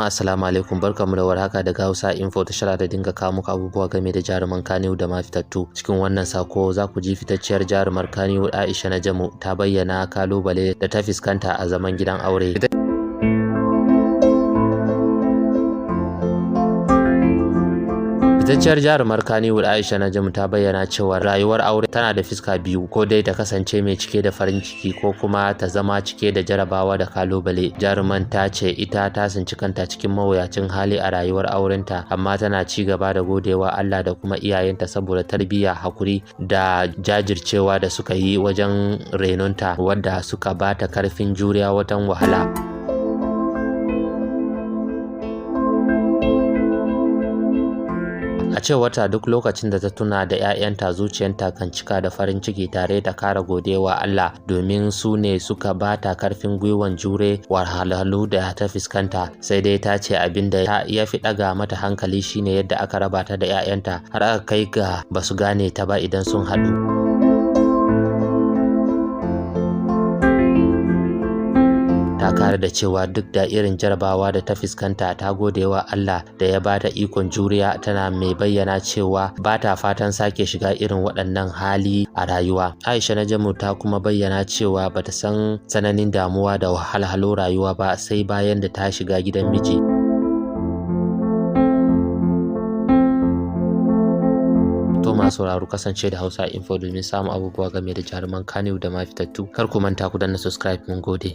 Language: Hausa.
Jama'a assalamu alaikum, barkamu da warhaka daga Hausa Info, tashar da dinga kawo muku abubuwa game da jaruman Kannywood da ma fitattu. Cikin wannan sako za ku ji fitacciyar jarumar Kannywood Aisha Najamu ta bayyana kalubale da ta fuskanta a zaman gidan aure. Fitacciyar jarumar Kannywood Aisha Najamu ta bayyana cewa rayuwar aure tana da fiska biyu, ko dai ta kasance mai cike da farin ciki ko kuma ta zama cike da jarabawa da kalubale. Jaruman ta ce ita ta tsinci kanta cikin mawuyacin hali a rayuwar aurenta, amma tana ci gaba da godewa Allah da kuma iyayenta saboda tarbiyya, hakuri da jajircewa da suka yi wajen renonta, wadda suka bata karfin juriya wajen wahala. A cewarta duk lokacin da ta tuna da 'ya'yanta zuciyarta kan cika da farin ciki tare da kara godewa Allah, domin su ne suka bata karfin gwiwan jure wahalhalu da ta fuskanta. Sai dai ta ce abin da ya fi ɗaga mata hankali shine yadda aka raba ta da 'ya'yanta har aka kai ga basu gane ta ba idan sun haɗu. Ta kare da cewa duk da irin jarabawa da ta fuskanta, ta gode wa Allah da ya bata ikon juriya, tana mai bayyana cewa bata fatan sake shiga irin waɗannan hali a rayuwa. Aisha Najamu ta kuma bayyana cewa bata san tsananin damuwa da wahalhalun rayuwa ba sai bayan da ta shiga gidan miji. To masu sauraro, kasance da Hausa Info domin samun abubuwa game da jaruman Kannywood da ma fitattu. Kar ku manta ku danna subscribe, mun gode.